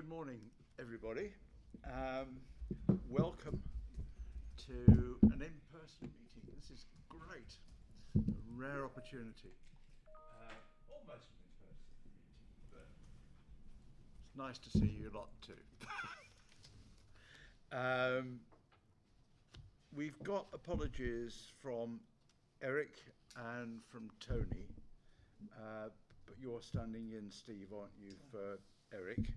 Good morning, everybody. Welcome to an in-person meeting. This is great, a rare opportunity. Almost an in-person meeting, but it's nice to see you lot too. We've got apologies from Eric and from Tony, but you're standing in, Steve, aren't you, for Eric?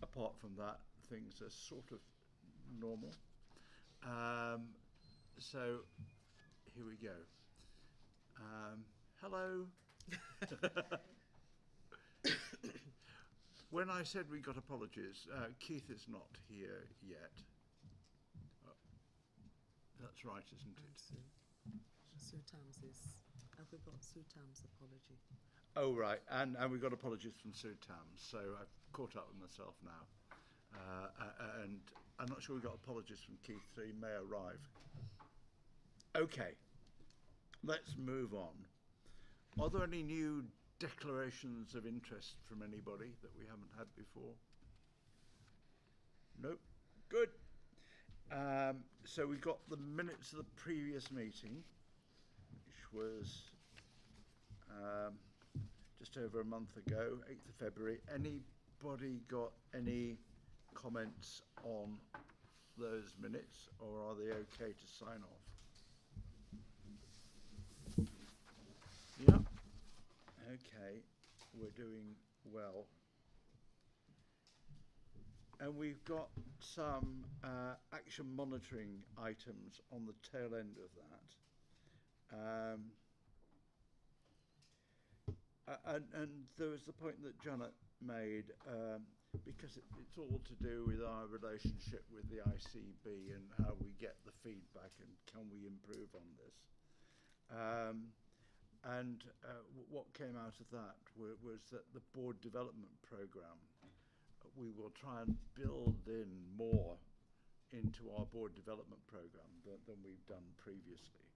Apart from that, things are sort of normal. So here we go. Hello. When I said we got apologies, Keith is not here yet. That's right, isn't it? Sue Tams's. Have we got Sue Tam's apology? Oh, right. And we got apologies from Sue Tams, so I've caught up with myself now. And I'm not sure we got apologies from Keith, so he may arrive. Okay, let's move on. Are there any new declarations of interest from anybody that we haven't had before? Nope. Good. So we got the minutes of the previous meeting, which was just over a month ago, 8th of February. Anybody got any comments on those minutes, or are they okay to sign off? Yeah. Okay, we're doing well. And we've got some action monitoring items on the tail end of that. And there was the point that Janet made, because it's all to do with our relationship with the ICB and how we get the feedback and can we improve on this. What came out of that was that the board development programme, we will try and build in more into our board development programme than we've done previously.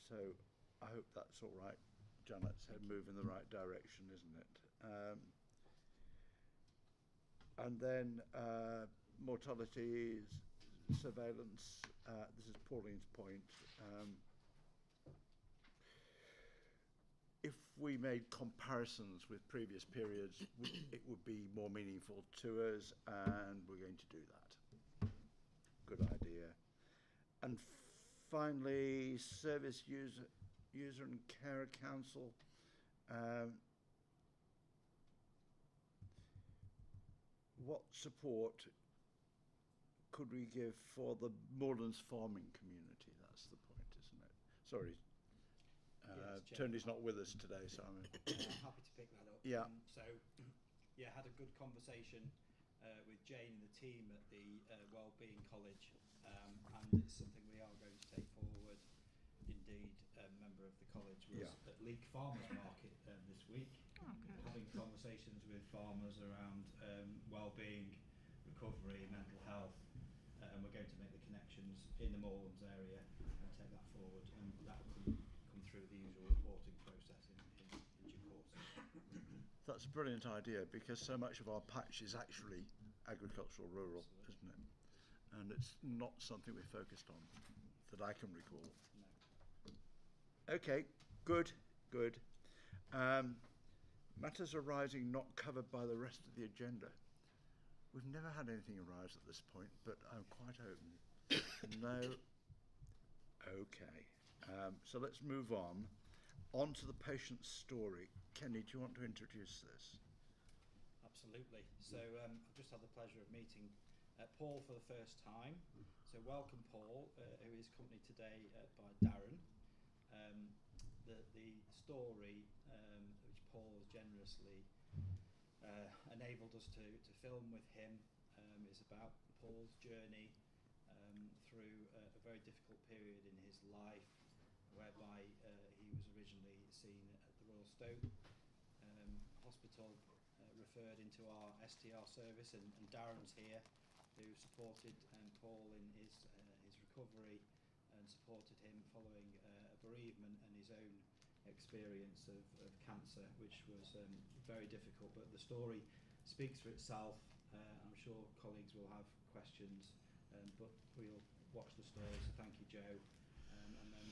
So I hope that's all right. Janet's head move in the right direction, isn't it? And then mortality surveillance. This is Pauline's point. If we made comparisons with previous periods, it would be more meaningful to us, and we're going to do that. Good idea. And finally, service user and carer council. What support could we give for the moorlands farming community? That's the point, isn't it? Sorry. Yes, Tony's not with us today, so I'm happy to pick that up. Yeah. Had a good conversation with Jane and the team at the Wellbeing College, and it's something we are going to take forward. Indeed, a member of the college was at Leek Farmers Market this week, having conversations with farmers around wellbeing, recovery, mental health, and we're going to make the connections in the Moorlands area and take that forward, and that will come through the usual reporting process in due course. That's a brilliant idea, because so much of our patch is actually agricultural rural, isn't it? And it's not something we focused on that I can recall. No. Okay, good. Matters arising not covered by the rest of the agenda. We've never had anything arise at this point, but I'm quite open. No. Okay. So let's move on to the patient's story. Kenny, do you want to introduce this? Absolutely. So I've just had the pleasure of meeting Paul for the first time. So welcome, Paul, who is accompanied today by Darren. The story which Paul has generously enabled us to film with him is about Paul's journey through a very difficult period in his life, whereby he was originally seen at the Royal Stoke Hospital, referred into our STR service, and Darren's here, who supported Paul in his recovery and supported him following a bereavement and his own experience of cancer, which was very difficult. But the story speaks for itself. I'm sure colleagues will have questions, but we'll watch the story. So thank you, Joe, and then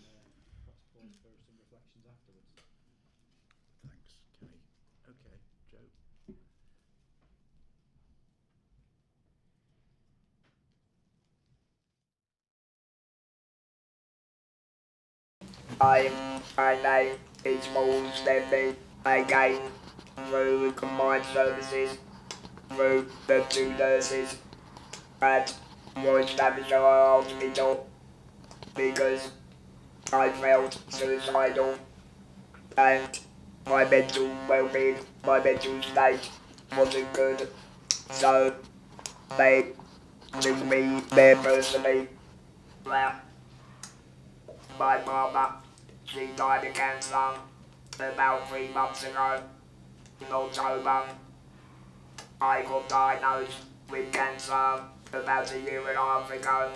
perhaps pause for some reflections afterwards. Thanks, Kenny. Okay, Joe. My name is Paul Steffi. I came through combined services through the 2 nurses at Royal Stafffordshire Hospital because I felt suicidal and my mental well-being, my mental state wasn't good. So they took me there personally. Well, my mama, she died of cancer about 3 months ago. In October, I got diagnosed with cancer about a year and a half ago.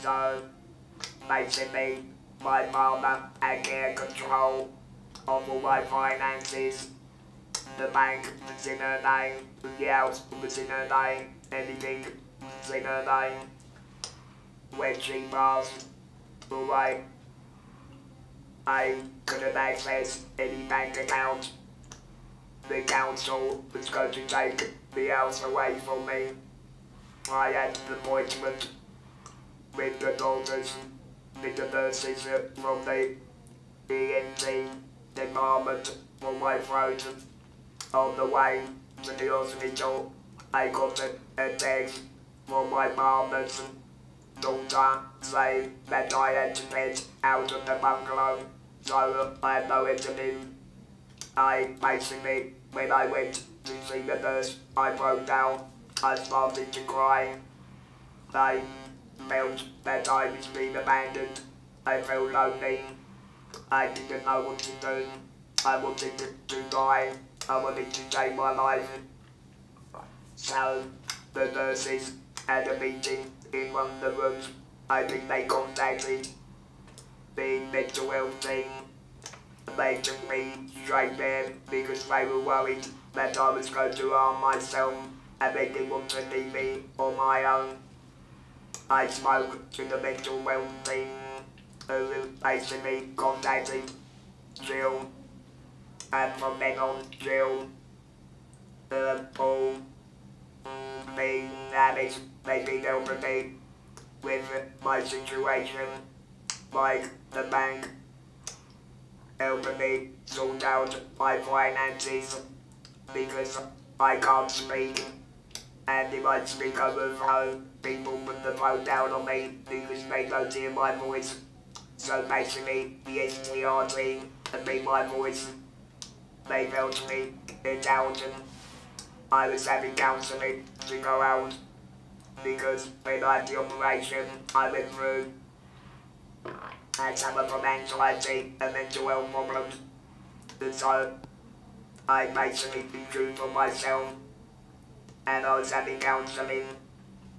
So basically, my mama had care control of all my finances. The bank was in her name, the house was in her name, anything was in her name. When she passed away, I couldn't access any bank account. The council was going to take the house away from me. I had an appointment with the doctors, with the nurses from the ENT department for my throat. On the way to the hospital, I got a text from my mama's doctor saying that I had to get out of the bungalow, so I had nowhere to live. I basically, when I went to see the nurse, I broke down. I started to cry. I felt that I was being abandoned. I felt lonely. I didn't know what to do. I wanted to die. I wanted to take my life. So the nurses had a meeting in one of the rooms. I think they contacted the mental health team. They took me straight there because they were worried that I was going to harm myself and they didn't want to leave me on my own. I spoke to the mental health team who basically contacted Jill, and from then on Jill, Paul, me, Alice, they've been helping me with my situation, like the bank, helping me sort out my finances because I can't speak, and if I speak over the phone, people put the phone down on me because they don't hear my voice. So basically, the STRT and me, my voice, they felt me down, and I was having counselling to go out because when I had the operation I went through, I suffer from anxiety and mental health problems, and so I basically withdrew from myself, and I was having counselling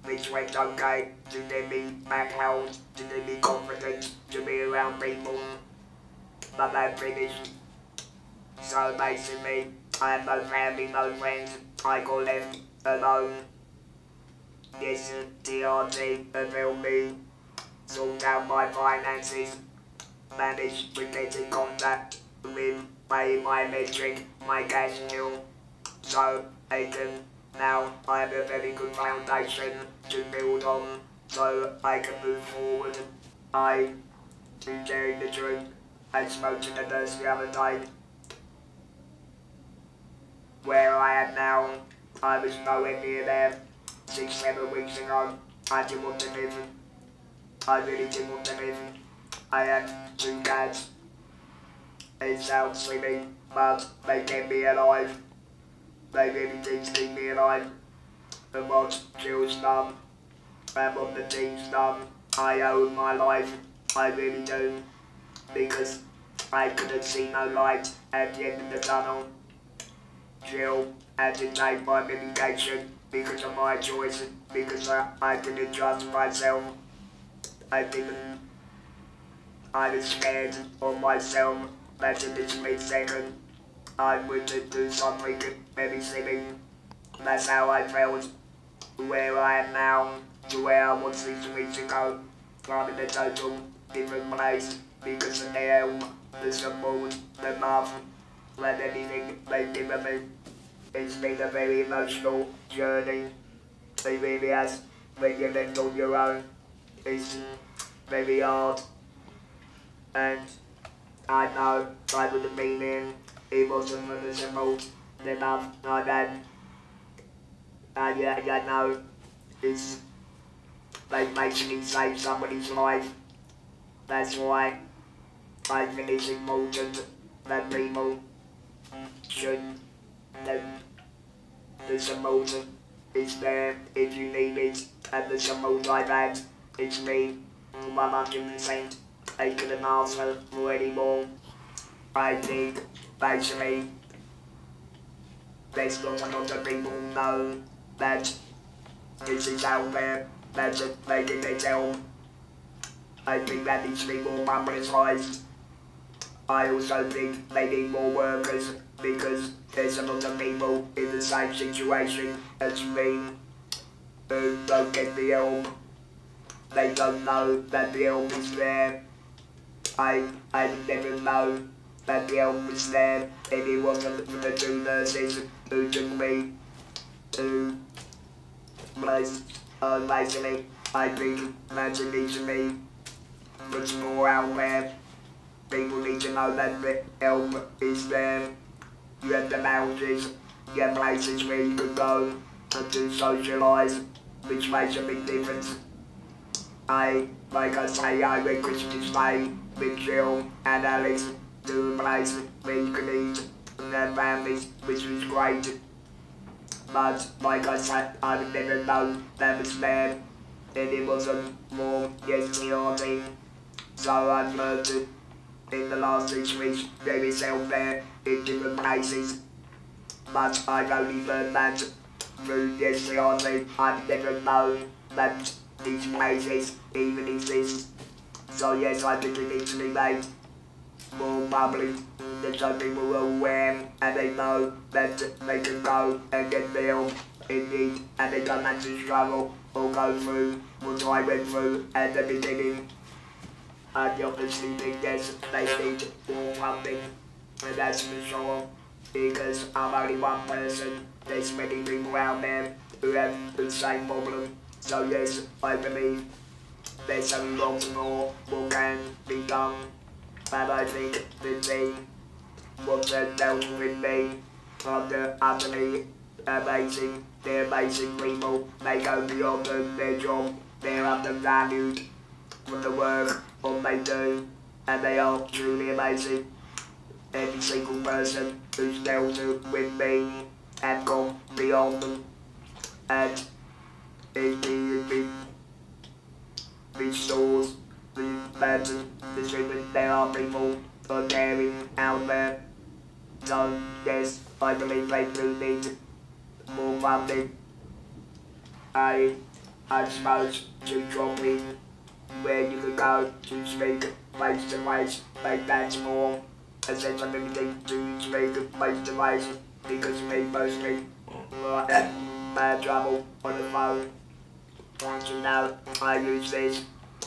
which went okay to get me back out, to get me confident, to be around people, but that finished. So basically, I had no family, no friends, I got left alone. Yes, TRT have helped me sort out my finances, managed to get in contact with paying my electric, my gas bill, so I can now I have a very good foundation to build on, so I can move forward. To tell you the truth, I spoke to the nurse the other day. Where I am now, I was nowhere near there 6-7 weeks ago. I didn't want to live. I really didn't want to live. I had 2 cats. It sounds silly, but they kept me alive. They really did keep me alive. And what Jill's done, and what the team's done, I owe my life. I really do. Because I couldn't see no light at the end of the tunnel. Jill had to take my medication because of my choice, because I didn't trust myself. I didn't. I was scared of myself. That's a little bit second. I would do something very silly. That's how I felt. Where I am now, to where I was 6 weeks ago. I'm in a total different place because of the help, the support, the love, and everything they've given me. It's been a very emotional journey. It really has. When you're left on your own, it's very hard. And I know I would have been here. It wasn't for the support, the love I've had. And yeah, I know it's like making me save somebody's life. That's why I think it's important that people should know the support is there if you need it, and the support I've had, it's me 100%. I couldn't ask for any more. I think basically there's not enough of people know that this is out there, that they can help. I think that needs to be more publicised. I also think they need more workers because there's a lot of people in the same situation as me who don't get the help. They don't know that the help is there. I never know that the help was there if it wasn't for the 2 nurses who took me to place. Basically, I think that it needs to be much more out there. People need to know that the help is there. You have the mountains, you have places where you can go and to socialise, which makes a big difference. Like I say, I went Christmas Day with Jill and Alex to a place where you could eat with their families, which was great. But like I said, I would never know that was there, and it wasn't more yesterday. So I've learned to, in the last 6 weeks, there is help there in different places. But I've only learned that through yesterday. I've never known that these places even exist. So yes, I think it needs to be made more public, that so people are aware and they know that they can go and get the help in need, and they don't have to struggle or go through what I went through at the beginning. I obviously think yes, they need more funding, and that's for sure, because I'm only one person. There's many people out there who have the same problem. So yes, I believe there's a lot more what can be done. And I think the team, what they've dealt with me, are the utterly amazing. They're amazing people. They go beyond their job. They're undervalued for the work, what they do, and they are truly amazing. Every single person who's dealt with me have gone beyond them, and it restores the person, the treatment. There are people who are caring out there. So yes, I believe they do need more funding. I suppose to drop in where you could go to speak face to face, like that's more accessibility to speak face to face, because me personally, I have bad trouble on the phone. So now I use this.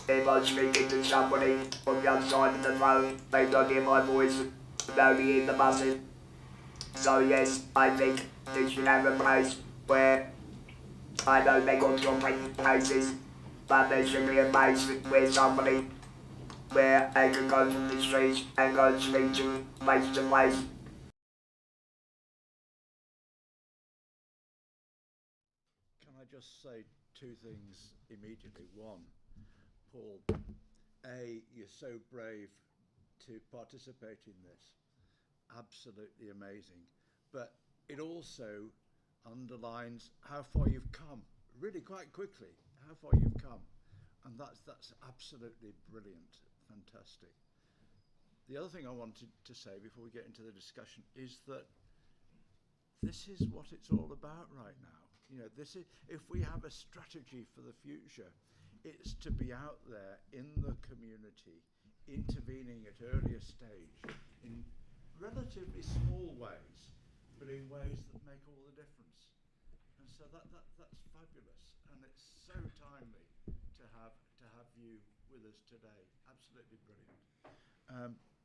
If I'm speaking to somebody on the other side of the phone, they don't hear my voice, they only hear the buzzing. So yes, I think they should have a place where, I know they got different places, but there should be a place where somebody, where I can go from the streets and go and speak to face to face. Can I just say 2 things immediately? One, Paul, you're so brave to participate in this. Absolutely amazing. But it also underlines how far you've come, really quite quickly, how far you've come. And that's absolutely brilliant, fantastic. The other thing I wanted to say before we get into the discussion is that this is what it's all about right now. You know, this is, if we have a strategy for the future, it's to be out there in the community, intervening at earlier stage, in relatively small ways, but in ways that make all the difference. And so that's fabulous, and it's so timely to have you with us today. Absolutely brilliant.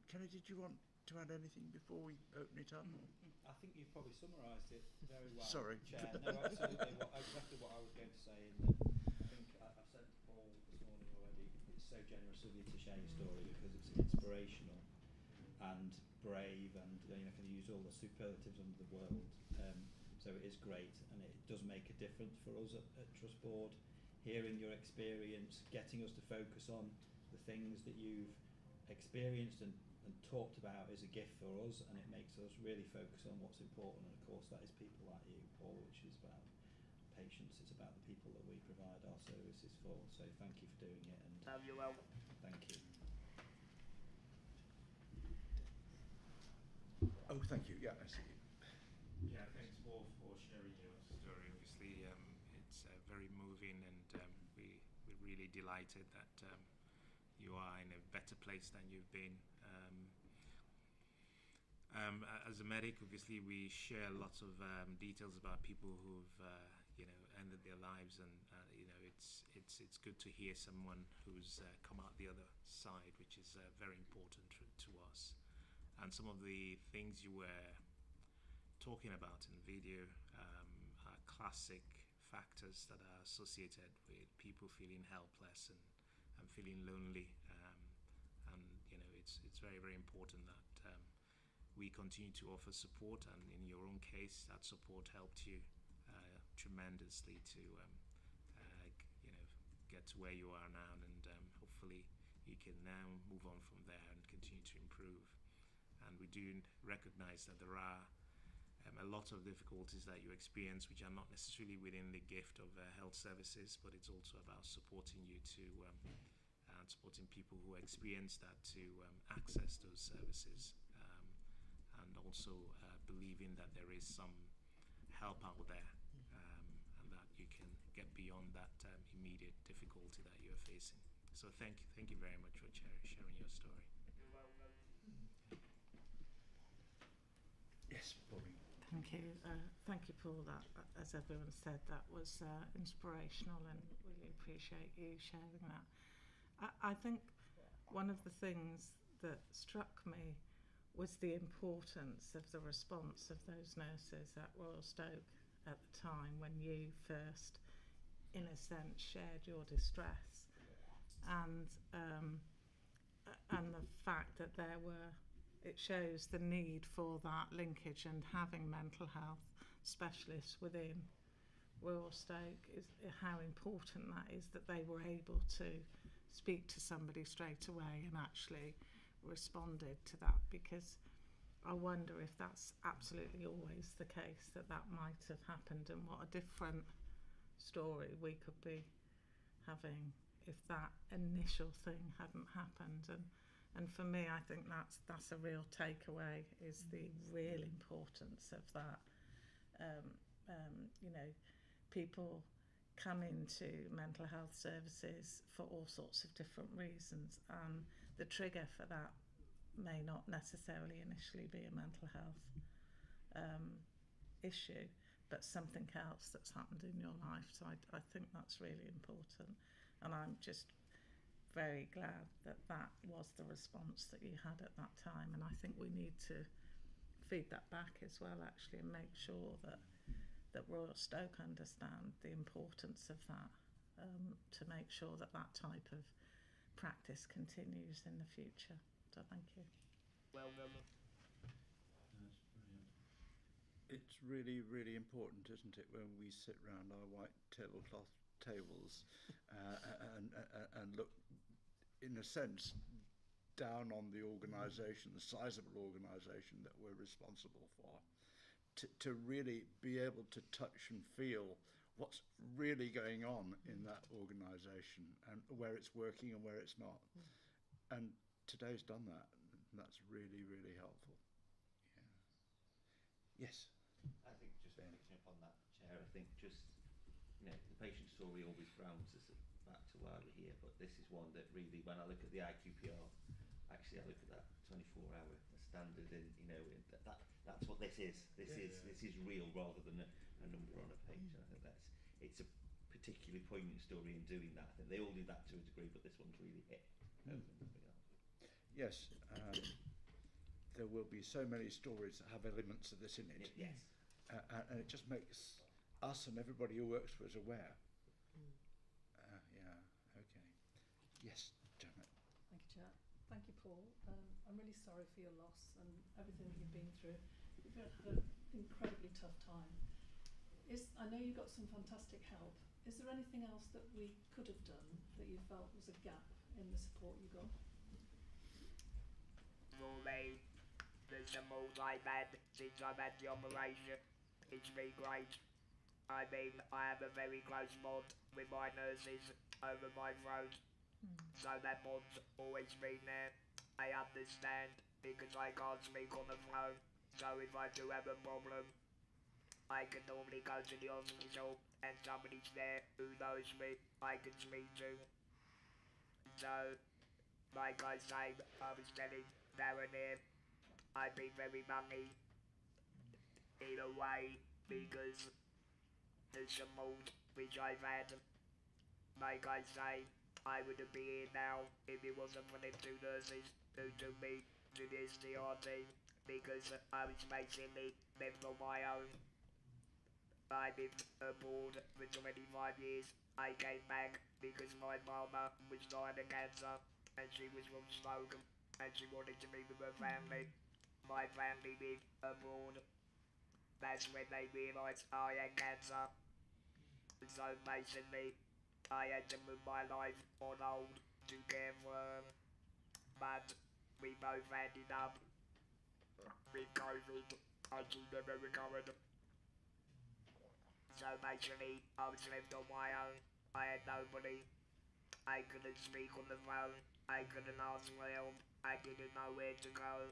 Kenny, did you want to add anything before we open it up? I think you've probably summarised it very well, Sorry. Chair. No, absolutely. Exactly what I was going to say. And I think I've said to Paul this morning already, it's so generous of you to share your story because it's inspirational and brave, and can use all the superlatives under the world. So it is great, and it does make a difference for us at Trust Board, hearing your experience, getting us to focus on the things that you've experienced and talked about is a gift for us, and it makes us really focus on what's important, and of course that is people like you, Paul, which is about patients, it's about the people that we provide our services for. So thank you for doing it, and You're welcome. thank you. Oh, thank you. Yeah, I see you. Yeah, thanks Paul for sharing your story. Obviously, it's very moving, and we're really delighted that you are in a better place than you've been. As a medic, obviously, we share lots of details about people who've ended their lives, and it's good to hear someone who's come out the other side, which is very important to us. And some of the things you were talking about in the video are classic factors that are associated with people feeling helpless and feeling lonely. It's very, very important that we continue to offer support, and in your own case, that support helped you tremendously to get to where you are now, and hopefully you can now move on from there and continue to improve. And we do recognize that there are a lot of difficulties that you experience which are not necessarily within the gift of health services, but it's also about supporting you to and supporting people who experience that to access those services, and also believing that there is some help out there, and that you can get beyond that immediate difficulty that you're facing. So thank you very much for sharing your story. You're welcome. Yes, Bobby. Thank you. Thank you, Paul. That, as everyone said, that was inspirational, and really appreciate you sharing that. I think one of the things that struck me was the importance of the response of those nurses at Royal Stoke at the time when you first, in a sense, shared your distress, and the fact that it shows the need for that linkage, and having mental health specialists within Royal Stoke is how important that is, that they were able to speak to somebody straight away and actually responded to that, because I wonder if that's absolutely always the case, that might have happened, and what a different story we could be having if that initial thing hadn't happened. And for me, I think that's a real takeaway, is the real importance of that. People come into mental health services for all sorts of different reasons, and the trigger for that may not necessarily initially be a mental health issue, but something else that's happened in your life. So I think that's really important, and I'm just very glad that was the response that you had at that time. And I think we need to feed that back as well, actually, and make sure that Royal Stoke understand the importance of that, to make sure that type of practice continues in the future. So thank you. Welcome. That's brilliant. It's really, really important, isn't it, when we sit round our white tablecloth tables and look, in a sense, down on the organisation, the sizable organisation that we're responsible for, to really be able to touch and feel what's really going on in that organisation, and where it's working and where it's not. And today's done that, and that's really, really helpful. Yeah. Yes. I think just picking up on that, Chair, I think just, the patient story always grounds us back to why we're here, but this is one that really, when I look at the IQPR, actually I look at that 24-hour standard, and you know that's what this is. This is real rather than a number on a page. And I think it's a particularly poignant story in doing that. I think they all do that to a degree, but this one's really hit home. Yes, there will be so many stories that have elements of this in it. Yes. And it just makes us and everybody who works for us aware. Yeah, okay. Yes, Janet. Thank you, Chair. Thank you, Paul. I'm really sorry for your loss and everything that you've been through. You've had an incredibly tough time. I know you got some fantastic help. Is there anything else that we could have done that you felt was a gap in the support you got? For me, the support I've had since I've had the operation, it's been great. I mean, I have a very close bond with my nurses over my throat, so that bond's always been there. I understand because I can't speak on the phone, so if I do have a problem, I can normally go to the hospital and somebody's there who knows me I can speak to. So, like I say, I was telling Darren here, I've been very lucky in a way because the support which I've had, like I say, I wouldn't be here now if it wasn't for the two nurses who took me to this DRT because I was basically left on my own. I've been abroad for 25 years. I came back because my mama was dying of cancer and she was from smoke and she wanted to be with her family. My family lived abroad. That's when they realised I had cancer. So basically, I had to move my life on hold to care for her. But we both ended up with COVID and she never recovered. So basically, I was left on my own. I had nobody. I couldn't speak on the phone. I couldn't ask for help. I didn't know where to go.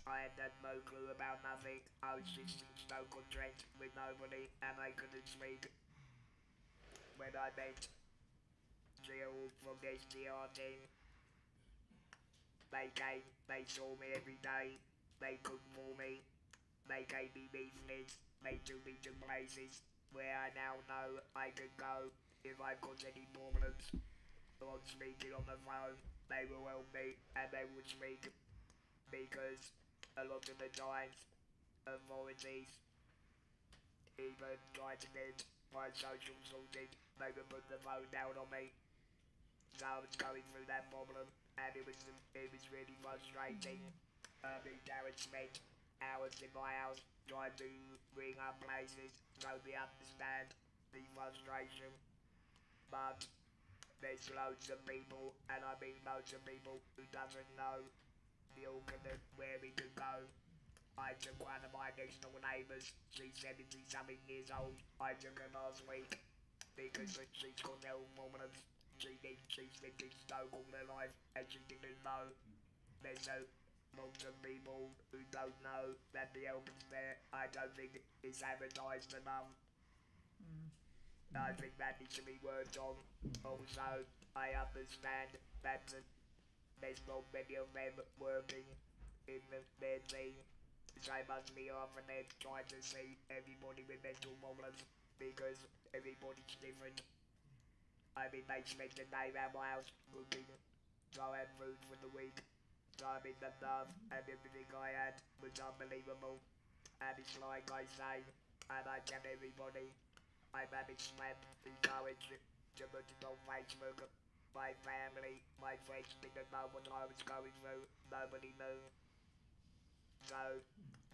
I had no clue about nothing. I was just in no contract with nobody and I couldn't speak. When I met Jill from the SDR team, they came, they saw me every day, they cooked for me, they gave me leaflets, they took me to places where I now know I can go if I've got any problems. On speaking on the phone, they will help me and they will speak because a lot of the times authorities even try to get my social sorted, they would put the phone down on me. So I was going through that problem and it was really frustrating. Darren spent hours in my house trying to ring up places so they understand the frustration. But there's loads of people, and I mean loads of people who doesn't know the organ where we could go. I took one of my next door neighbours, she's 70-something years old. I took her last week because she's got health problems. She's lived in Stoke all her life and she didn't know. There's lots of people who don't know that the help is there. I don't think it's advertised enough. I think that needs to be worked on. Also, I understand that there's not many of them working in their team. So I must be often there trying to see everybody with mental problems because everybody's different. I mean, they spent the day around my house cooking, so I had food for the week. So I mean, the love and everything I had was unbelievable. And it's like I say, and I tell everybody, I managed to have the courage to put it on Facebook. My family, my friends didn't know what I was going through. Nobody knew. So,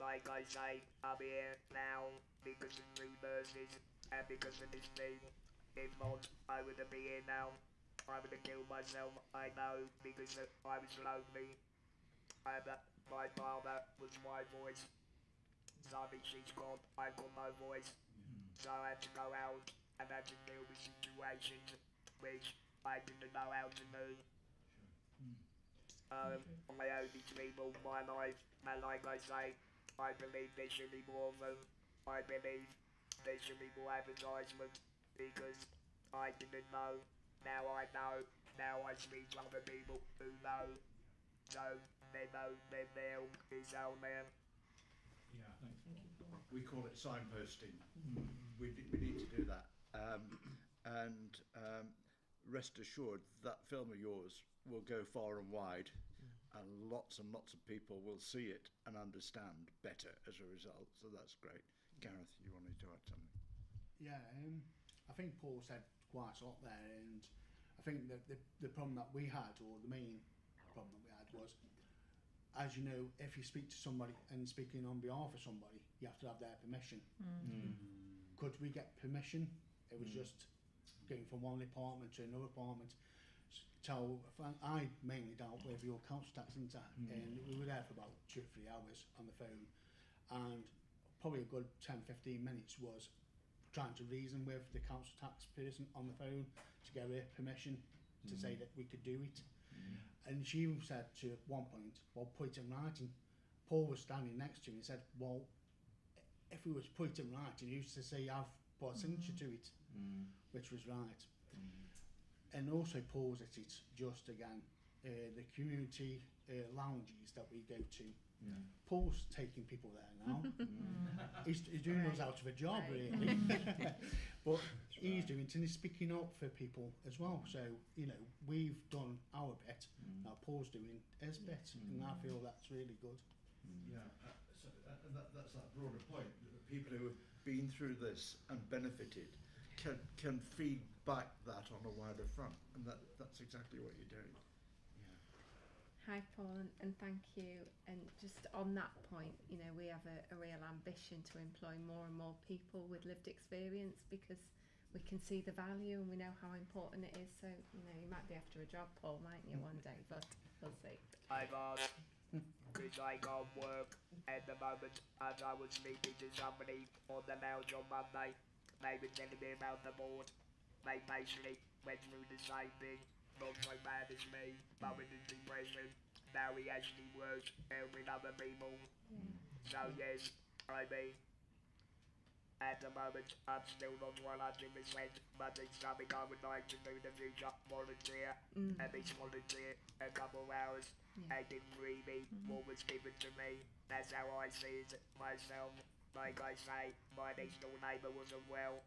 like I say, I'm here now because of two nurses and because of this thing. If not, I wouldn't be here now. I would have killed myself, I know, because I was lonely. And my father was my voice. So I mean, she's gone, I've got no voice. So I had to go out and had to deal with situations which I didn't know how to do. I only dream all my life, and like I say, I believe there should be more of them. I believe there should be more advertisement because I didn't know. Now I know. Now I speak to other people who know. So they know their meal is on there. Yeah, we call it signposting. We need to do that. Rest assured that film of yours will go far and wide, and lots of people will see it and understand better as a result. So that's great. Gareth, you wanted to add something? Yeah, I think Paul said quite a lot there, and I think that the problem that we had, or the main problem that we had, was, as you know, if you speak to somebody and speaking on behalf of somebody, you have to have their permission. Could we get permission? It was just going from one department to another department. I mainly dealt with your council tax centre, and we were there for about 2 or 3 hours on the phone, and probably a good 10-15 minutes was trying to reason with the council tax person on the phone to get her permission to say that we could do it. And she said to at one point, well, put it in writing. Paul was standing next to me and said, well, if we was to put it in writing, he used to say I've put a signature to it, which was right. And also Paul's at it just again, the community lounges that we go to. Paul's taking people there now. He's doing us out of a job, really. But he's doing it, and he's speaking up for people as well. So, you know, we've done our bit, now Paul's doing his bit, and I feel that's really good. Yeah, that's that broader point. The people who have been through this and benefited can feed back that on a wider front, and that's exactly what you're doing. Hi Paul, and thank you. And just on that point, you know, we have a real ambition to employ more and more people with lived experience, because we can see the value and we know how important it is. So, you know, you might be after a job, Paul, mightn't you, one day, but we'll see. I've asked, because I can't work at the moment, as I was speaking to somebody on the lounge on Monday. They were telling me about the board. They basically went through the same thing. Not so bad as me, but with the depression. Now he actually works with other people. So yes, I mean, at the moment I'm still not 100%, but it's something I would like to do in the future. Volunteer, at least volunteer a couple of hours. I didn't really what was given to me. That's how I see it myself. Like I say, my next door neighbour wasn't well,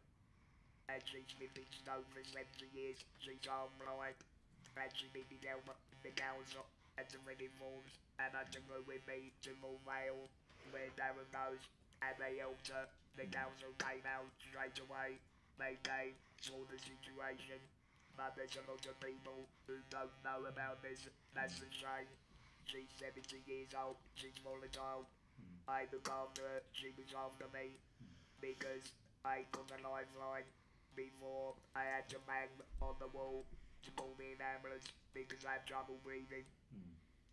and she's been in stone for 70 years. She's arm blind, and she needed help at the council and to fill in forms, and I took her with me to Moore Vale, where Darren goes, and they helped her. The council came out straight away. They came, saw the situation, but there's a lot of people who don't know about this. That's the shame. She's 70 years old, she's volatile. I look after her, she was after me, because I got a lifeline before I had to bang on the wall to call me an ambulance because I have trouble breathing.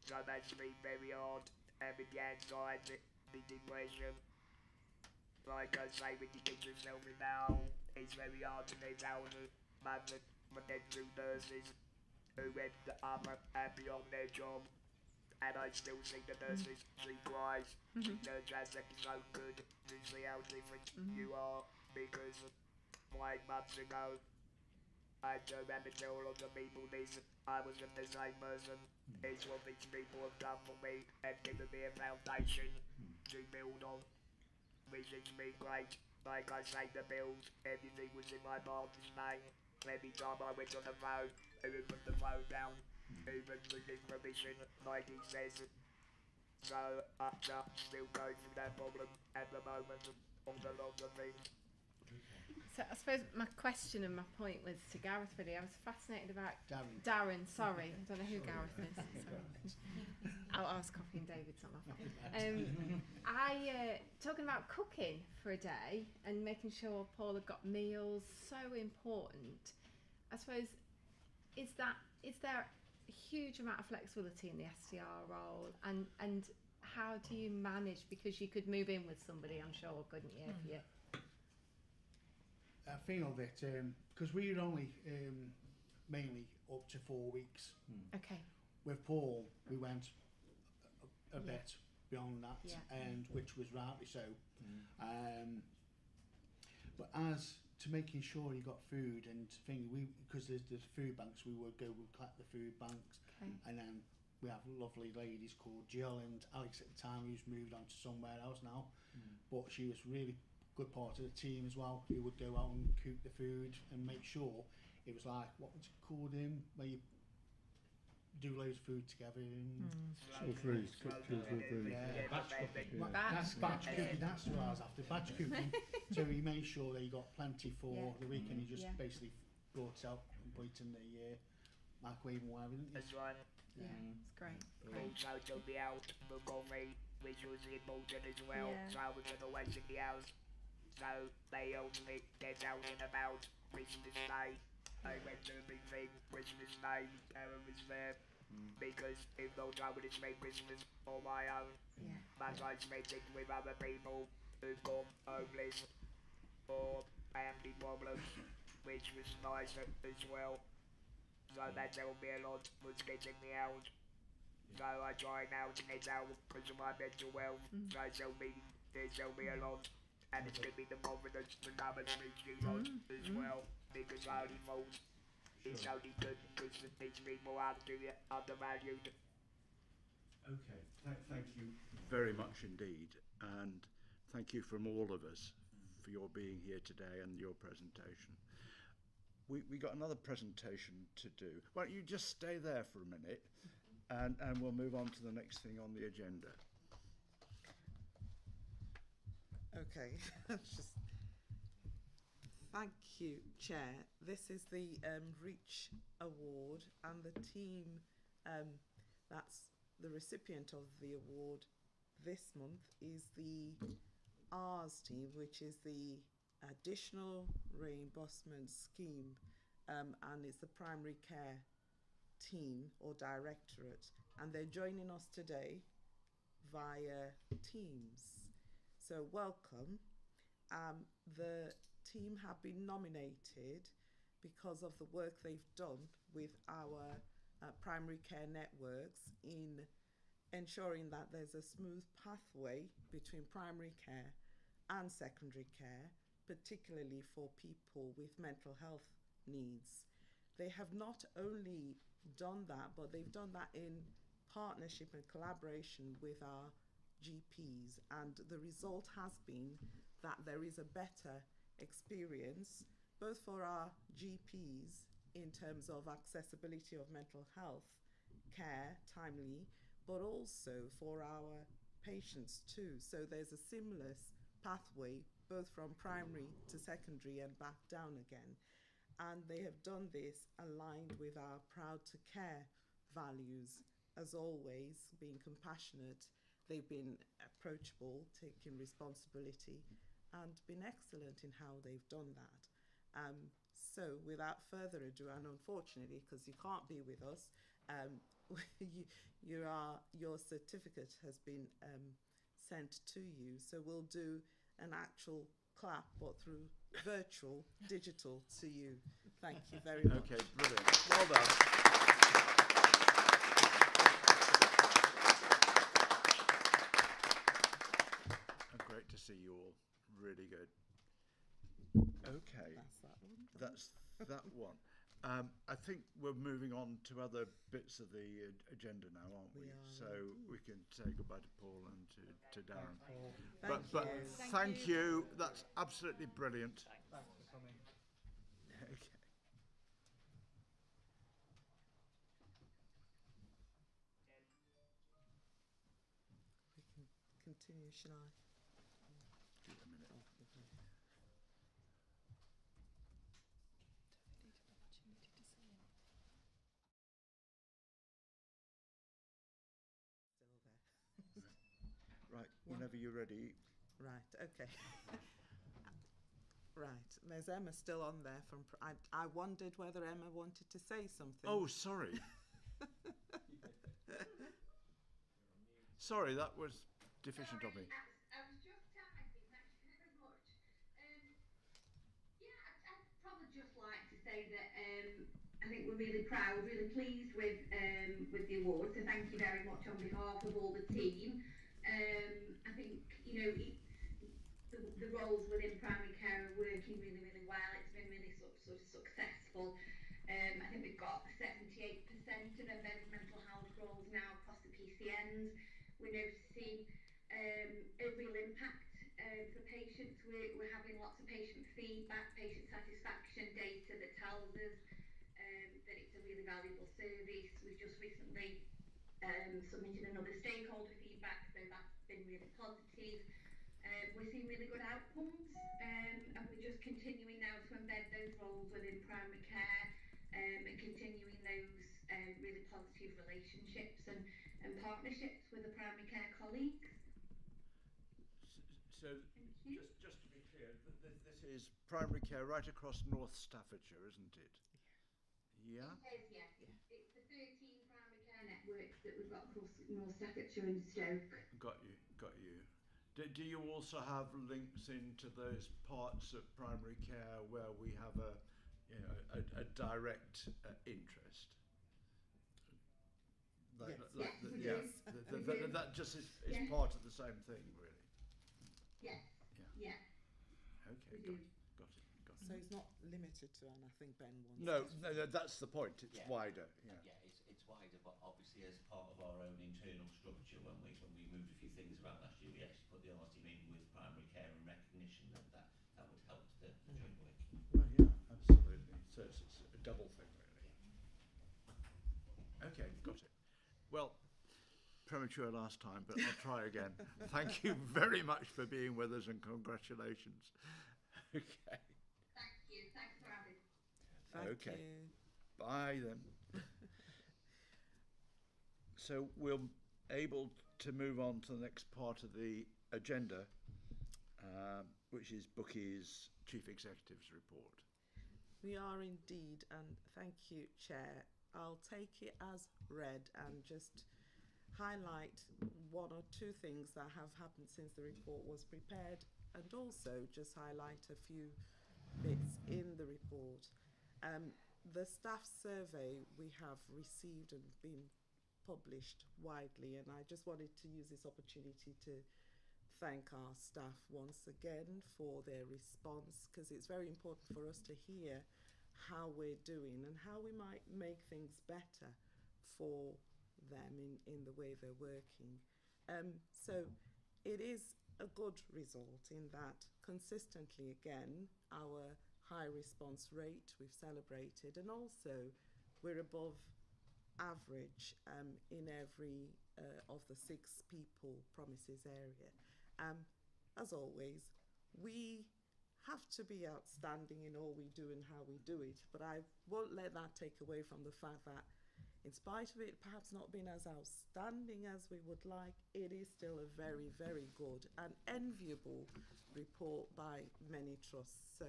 So that's been very hard, and with the anxiety, the depression, like I say, when you get yourself in now, it's very hard to live out of it. But then 2 nurses who went up and beyond their job, and I still see the nurses, she cries. She knows that it's so good to see how different you are, because 5 months ago, I turned around and told all the people this. I wasn't the same person. It's what these people have done for me and given me a foundation to build on, which has been great. Like I say, the bills, everything was in my partner's name. Every time I went on the road, who would put the phone down, who would put his permission, like he says. So I'm still going through that problem at the moment on a lot of things. So I suppose my question and my point was to Gareth really. I was fascinated about Darren. Sorry, I don't know who Gareth is. I was copying David's on my phone. Talking about cooking for a day and making sure Paul had got meals, so important. I suppose is there a huge amount of flexibility in the SDR role, and how do you manage, because you could move in with somebody, I'm sure, couldn't you? If you I feel that because we were only mainly up to 4 weeks. Okay. With Paul, we went a bit beyond that, and which was rightly so. But as to making sure you got food and thing, because there's food banks, we would collect the food banks, and then we have lovely ladies called Jill and Alex at the time, who's moved on to somewhere else now. But she was really good part of the team as well, who would go out and cook the food and make sure it was like, what was it called in, where you do loads of food together and Chill freeze, cook, chill, freeze. yeah, Batch cooking. Yeah. that's batch cooking, that's what I was after, batch cooking. So he made sure that he got plenty for Yeah. the week, and he just Yeah. basically brought it out and put it in the microwave and whatever, didn't he? That's right. Yeah, it's great. Also took me out for coffee, which was important as well. Yeah. So I was always in the house. So they only get out and about Christmas Day. I went to a big thing Christmas Day, Karen was there. Because if those I would have spent Christmas on my own, Yeah. but I spent it with other people who've gone homeless or family problems, which was nice as well. So that helped me a lot, was getting me out. So I try now to get out because of my mental health. So it's helped me a lot. And it's given me the confidence to come and speak to you lot as well. Because I only thought it's only good because it teaches people how to do it undervalued. Okay, thank you very much indeed, and thank you from all of us for your being here today and your presentation. We got another presentation to do. Why don't you just stay there for a minute, and we'll move on to the next thing on the agenda. Okay, just thank you, Chair. This is the Reach Award, and the team that's the recipient of the award this month is the R's team, which is the Additional Reimbursement Scheme, and it's the Primary Care team or directorate, and they're joining us today via Teams. So welcome. The team have been nominated because of the work they've done with our primary care networks in ensuring that there's a smooth pathway between primary care and secondary care, particularly for people with mental health needs. They have not only done that, but they've done that in partnership and collaboration with our GPs, and the result has been that there is a better experience both for our GPs in terms of accessibility of mental health care timely, but also for our patients too. So there's a seamless pathway both from primary to secondary and back down again. And they have done this aligned with our Proud to Care values, as always, being compassionate. They've been approachable, taking responsibility, and been excellent in how they've done that. So without further ado, and unfortunately, because you can't be with us, your certificate has been sent to you. So we'll do an actual clap, but through virtual, digital to you. Thank you very much. Okay, brilliant. Well done. Great to see you all. Really good. Okay. That's that one. That's that one. I think we're moving on to other bits of the agenda now, aren't we? We are So we can say goodbye to Paul and to Darren. Thank you. Thank you. That's absolutely brilliant. Thanks for coming. Okay. We can continue, shall I? Give it a minute. Oh, okay. Still there. Right. Whenever you're ready. Right, okay. Right, there's Emma still on there from. I wondered whether Emma wanted to say something. Oh, sorry. Sorry, that was deficient of me. I was just typing, thank you very much. Yeah, I'd probably just like to say that I think we're really proud, really pleased with the award, so thank you very much on behalf of all the team. I think, you know, the roles within primary care are working really, really well. It's been really sort of successful. I think we've got 78% of embedded mental health roles now across the PCNs. We're noticing a real impact for patients. We're having lots of patient feedback, patient satisfaction data that tells us that it's a really valuable service. We've just recently submitted another stakeholder feedback, so that's been really positive. We're seeing really good outcomes, and we're just continuing now to embed those roles within primary care, and continuing those really positive relationships and partnerships with the primary care colleagues. So, Thank you. just to be clear, this is primary care right across North Staffordshire, isn't it? Yeah. It is, yes. It's the 13 primary care networks that we've got across North Staffordshire and Stoke. Got you. Do you also have links into those parts of primary care where we have a direct interest? Yes. That just is Yes. part of the same thing, really. Yes. Yeah. Yeah. Okay, We do. got it. So it's not limited to, and I think Ben wants No, to. that's the point. It's Yeah. wider. Yeah. Yeah, it's wider, but obviously as part of our own internal structure, when we moved a few things around last year, we actually put the R team in with primary care and recognition that would help the joint working. Well, yeah, absolutely. So it's a double thing, really. Okay, got it. Well, premature last time, but I'll try again. Thank you very much for being with us, and congratulations. Okay. Thank you. Thanks for having me. Thank Okay. you. Bye then. So we're able to move on to the next part of the agenda, which is Bookie's Chief Executive's report. We are indeed, and thank you, Chair. I'll take it as read and just highlight one or two things that have happened since the report was prepared, and also just highlight a few bits in the report. The staff survey we have received and been published widely, and I just wanted to use this opportunity to thank our staff once again for their response, because it's very important for us to hear how we're doing and how we might make things better for them in the way they're working. So it is a good result in that consistently again our high response rate we've celebrated, and also we're above average in every of the 6 people promises area. As always, we have to be outstanding in all we do and how we do it, but I won't let that take away from the fact that in spite of it perhaps not being as outstanding as we would like, it is still a very, very good and enviable report by many trusts. So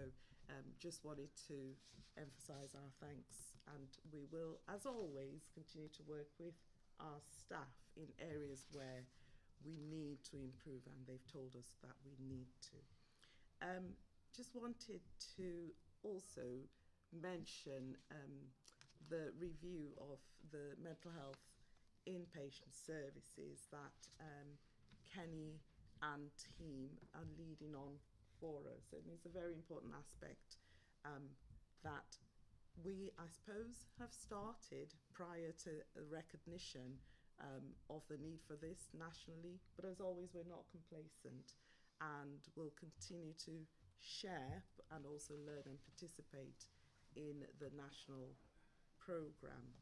just wanted to emphasise our thanks, and we will, as always, continue to work with our staff in areas where we need to improve, and they've told us that we need to. Just wanted to also mention the review of the mental health inpatient services that Kenny and team are leading on for us, and it's a very important aspect that we, I suppose, have started prior to recognition of the need for this nationally, but as always we're not complacent, and we'll continue to share and also learn and participate in the national programme.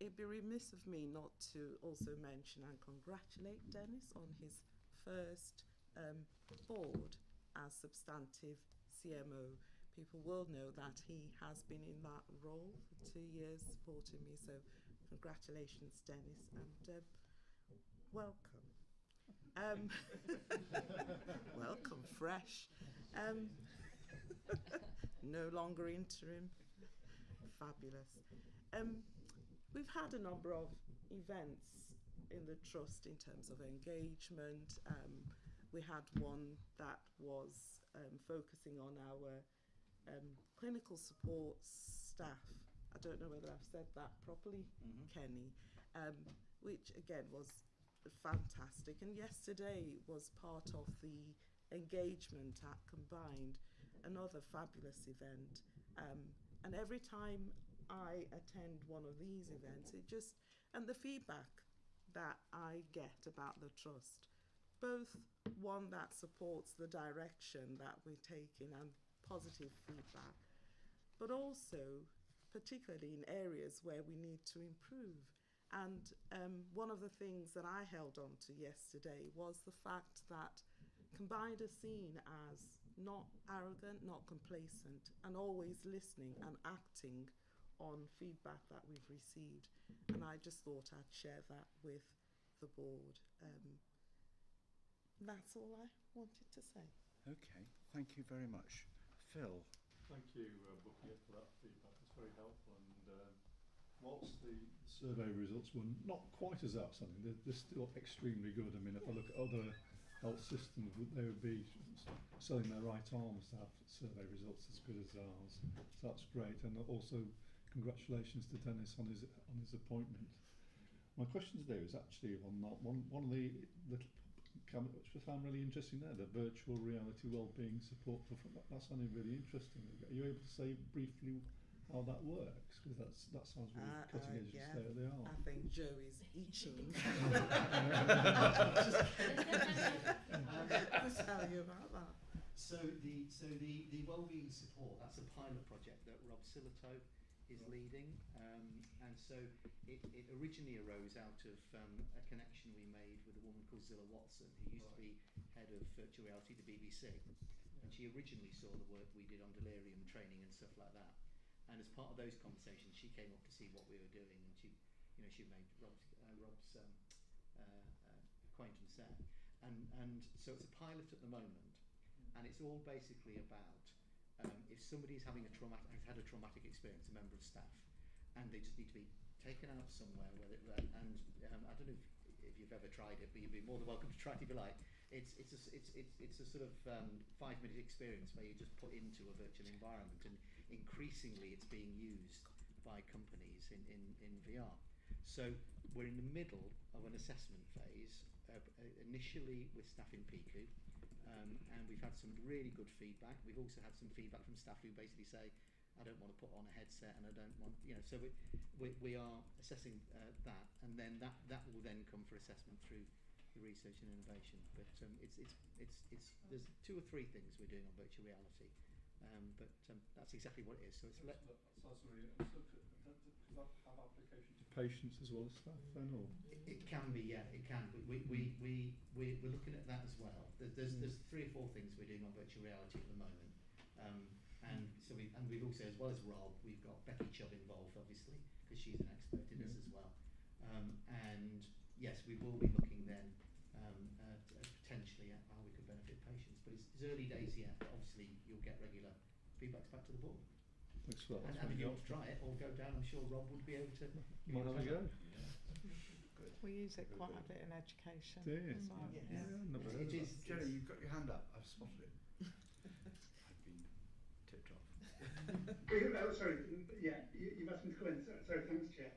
It'd be remiss of me not to also mention and congratulate Dennis on his first board as substantive CMO. People will know that he has been in that role for 2 years supporting me, so congratulations, Dennis, and welcome. Welcome, fresh. No longer interim. Fabulous. We've had a number of events in the trust in terms of engagement. We had one that was focusing on our clinical support staff. I don't know whether I've said that properly, Kenny, which again was fantastic. And yesterday was part of the engagement at Combined, another fabulous event And every time I attend one of these events, and the feedback that I get about the trust, both one that supports the direction that we're taking and positive feedback, but also particularly in areas where we need to improve. And one of the things that I held on to yesterday was the fact that Combined are seen as not arrogant, not complacent, and always listening and acting on feedback that we've received. And I just thought I'd share that with the board. That's all I wanted to say. Okay, thank you very much. Phil. Thank you, Bucky, for that feedback. It's very helpful. And whilst the survey results were not quite as outstanding, they're still extremely good. I mean, if I look at other health systems, they would be selling their right arms to have survey results as good as ours. So that's great. And also, congratulations to Dennis on his appointment. My question today was actually on that one of the little which I found really interesting there, the virtual reality wellbeing support. That sounded really interesting. Are you able to say briefly how that works? Because that sounds really cutting edge yeah. to stay at the art. I think Joe is itching to tell you about that. So the wellbeing support, that's a pilot project that Rob Silito is leading, and so it originally arose out of a connection we made with a woman called Zilla Watson, who used to be head of virtual reality at the BBC, and she originally saw the work we did on delirium training and stuff like that, and as part of those conversations she came up to see what we were doing, and she made Rob's acquaintance there, and so it's a pilot at the moment, and it's all basically about if somebody's has had a traumatic experience, a member of staff, and they just need to be taken out somewhere, I don't know if you've ever tried it, but you'd be more than welcome to try it if you like. It's a sort of 5-minute experience where you're just put into a virtual environment, and increasingly it's being used by companies in VR. So we're in the middle of an assessment phase, initially with staff in PICU. And we've had some really good feedback. We've also had some feedback from staff who basically say, I don't want to put on a headset, and I don't want, so we are assessing that, and then that will then come for assessment through the research and innovation. But there's 2 or 3 things we're doing on virtual reality, but that's exactly what it is. So it's does that have application to patients as well as staff then, or? It can be, yeah, it can. We're looking at that as well. There's 3 or 4 things we're doing on virtual reality at the moment, and so we've also, as well as Rob, we've got Becky Chubb involved, obviously, because she's an expert in this as well. And yes, we will be looking then potentially at how we could benefit patients. But it's early days yet. But obviously, you'll get regular feedbacks back to the board. Thanks for that. And if you want to try it or go down, I'm sure Rob would be able to. Might have a go. We use it quite a bit in education. Do you? So, Yeah, never heard of that. Jenny, you've got your hand up. I've spotted it. I've been tipped off. Sorry, yeah, you've asked me to come in. Sorry, thanks, Chair.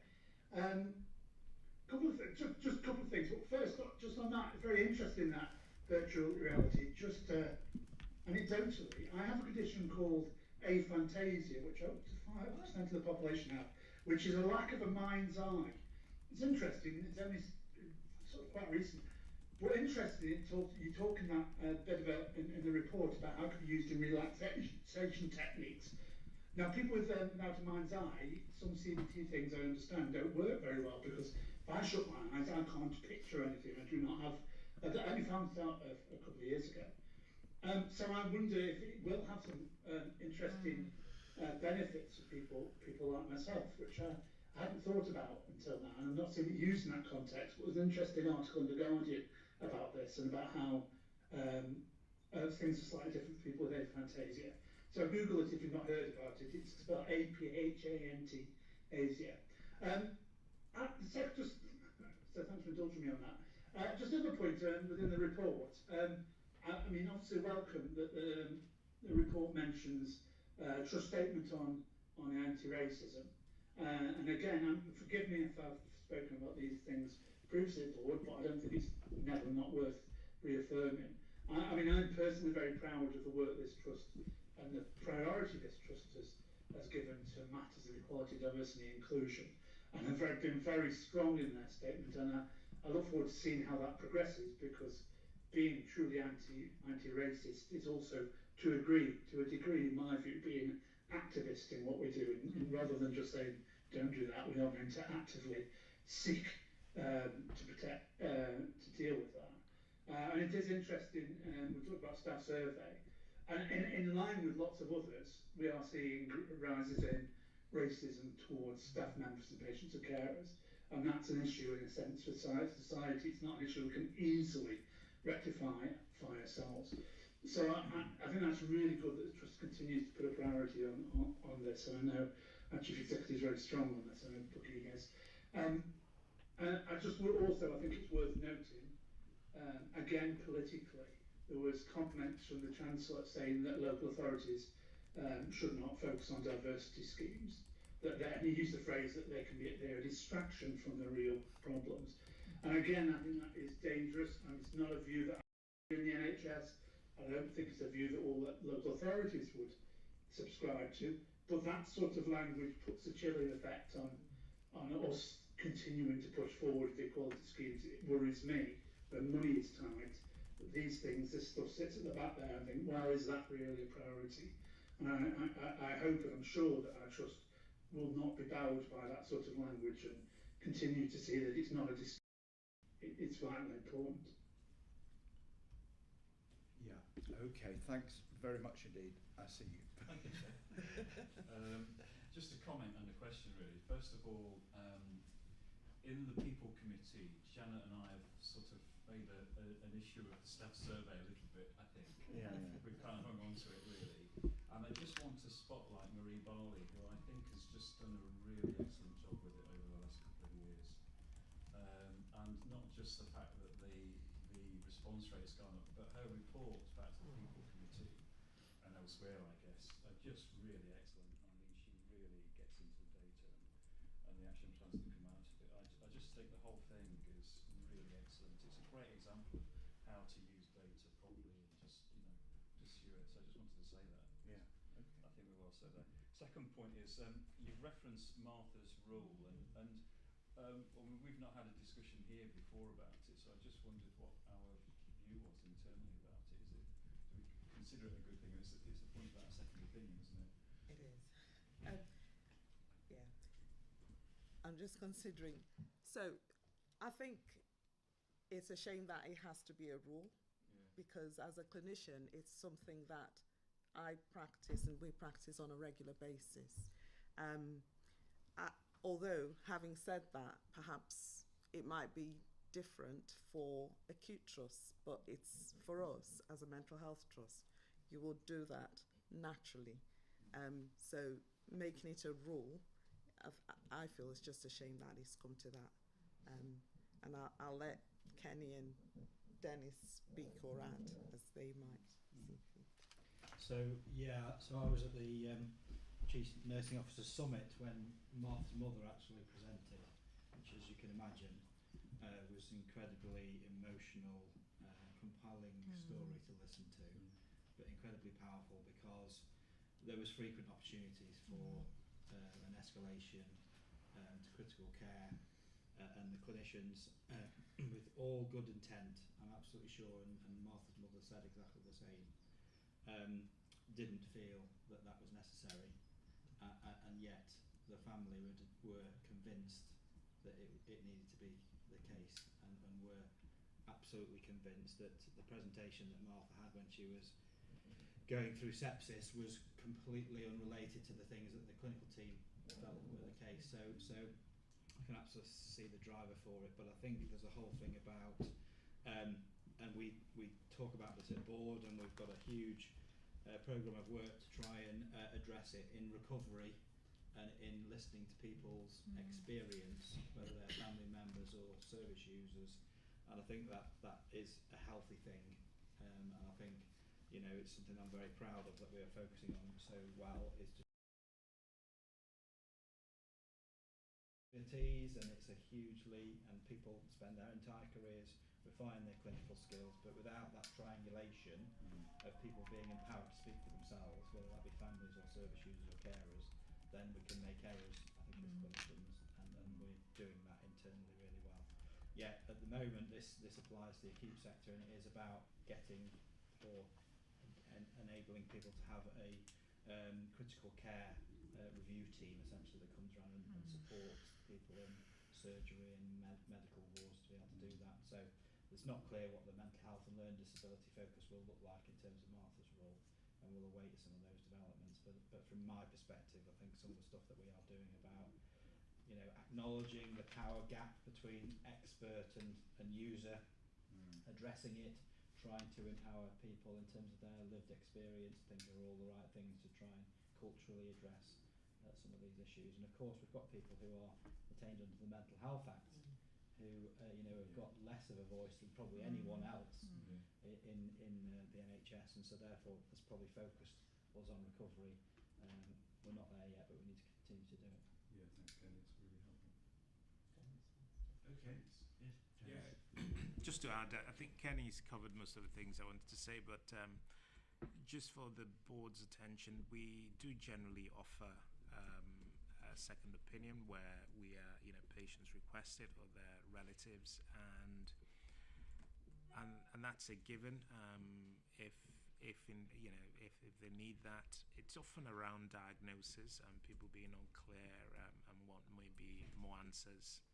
Couple of things, just a couple of things. But first, just on that, it's very interesting, that virtual reality. Just anecdotally, I have a condition called aphantasia, which up to 5% of the population have, which is a lack of a mind's eye. It's interesting. It's only sort of quite recent. But interesting, you talk in that bit in the report about how it could be used in relaxation techniques. Now, people with without a mind's eye, some CBT things I understand don't work very well, because if I shut my eyes, I can't picture anything. I do not have. I only found this out a couple of years ago. So I wonder if it will have some interesting benefits for people like myself, which I hadn't thought about until now, and I've not seen it used in that context. But there's an interesting article in The Guardian about this, and about how things are slightly different for people with aphantasia. So Google it if you've not heard about it. It's spelled A-P-H-A-N-T, Asia. So thanks for indulging me on that. Just another point within the report. I mean, obviously welcome that the report mentions trust statement on anti-racism. And again, forgive me if I've spoken about these things previously at the board, but I don't think it's never not worth reaffirming. I mean, I'm personally very proud of the work this trust and the priority this trust has given to matters of equality, diversity and inclusion, and have been very strong in their statement, and I look forward to seeing how that progresses, because being truly anti-racist is also to a degree, in my view, being activist in what we do, rather than just saying don't do that. We are going to actively seek to protect, to deal with that. And it is interesting. We talked about staff survey, and in line with lots of others, we are seeing rises in racism towards staff members and patients and carers, and that's an issue in a sense for society. It's not an issue we can easily rectify ourselves. So I think that's really good that the Trust continues to put a priority on this, and I know our Chief Executive is very strong on this, and I know Bucky is. And I just would also, I think it's worth noting, again politically, there was comments from the Chancellor saying that local authorities should not focus on diversity schemes, and he used the phrase that they're a distraction from the real problems. And again, I think that is dangerous, and it's not a view that I have in the NHS. I don't think it's a view that all local authorities would subscribe to, but that sort of language puts a chilling effect on us continuing to push forward the equality schemes. It worries me when money is tight, that these things, this stuff sits at the back there and think, well, is that really a priority? And I hope and I'm sure that our Trust will not be bowed by that sort of language and continue to see that it's not a it's vitally important. Yeah, okay, thanks very much indeed. I see you. Thank you, Chair. Just a comment and a question really. First of all, in the People Committee, Janet and I have sort of made an issue of the staff survey a little bit, I think. Yeah. We've kind of hung on to it really. And I just want to spotlight Marie Barley, who I think has just done a really excellent job with it over the last couple of years. And not just the fact that the response rate has gone up, but her reports back to the People Committee and elsewhere, I guess, are just really excellent. I mean, she really gets into the data and the action plans that come out of it. I just think the whole thing is really excellent. It's a great example of how to use data properly and just, pursue it. So I just wanted to say that. Yeah. Okay. I think we're well said there. Second point is you've referenced Martha's rule, and well, we've not had a discussion here before about it, so I just wondered what our view was internally about it. Do we consider it a good thing? It's a point about a second opinion, isn't it? It is. Yeah. I'm just considering. So, I think it's a shame that it has to be a rule, because as a clinician, it's something that I practice and we practice on a regular basis. Although, having said that, perhaps it might be different for acute trusts, but it's for us as a mental health trust, you will do that naturally. So making it a rule, I feel it's just a shame that it's come to that. And I'll let Kenny and Dennis speak or add as they might see fit. So I was at the Chief Nursing Officers Summit when Martha's mother actually presented, which, as you can imagine, was incredibly emotional, compelling story to listen to, but incredibly powerful because there was frequent opportunities for an escalation to critical care, and the clinicians, with all good intent, I'm absolutely sure, and Martha's mother said exactly the same, didn't feel that was necessary, and yet the family were convinced that it needed to be the case, and were absolutely convinced that the presentation that Martha had when she was going through sepsis was completely unrelated to the things that the clinical team felt were the case. So I can absolutely see the driver for it, but I think there's a whole thing about, and we talk about this at board, and we've got a huge programme of work to try and address it in recovery and in listening to people's experience, whether they're family members or service users, and I think that is a healthy thing, and I think it's something I'm very proud of that we are focusing on so well, is to and it's a hugely, and people spend their entire careers refining their clinical skills, but without that triangulation of people being empowered to speak for themselves, whether that be families or service users or carers, then we can make errors, I think, as clinicians, and we're doing that internally really well. Yeah, at the moment this applies to the acute sector, and it is about getting or enabling people to have a critical care review team essentially that comes around and supports people in surgery and medical wards to be able to do that. So it's not clear what the mental health and learning disability focus will look like in terms of Martha's role, and we'll await some of those developments. But from my perspective, I think some of the stuff that we are doing about, you know, acknowledging the power gap between expert and user, addressing it, trying to empower people in terms of their lived experience, I think are all the right things to try and culturally address some of these issues. And of course we've got people who are detained under the Mental Health Act who you know, have got less of a voice than probably anyone else in the NHS, and so therefore that's probably focused us on recovery. We're not there yet, but we need to continue to do it. Yeah, thanks, Kenny. It's really helpful. Okay. Yeah. Just to add, I think Kenny's covered most of the things I wanted to say, but just for the board's attention, we do generally offer a second opinion where we are, you know, patients request it or their relatives, and that's a given. If they need that, it's often around diagnosis and people being unclear and want maybe more answers.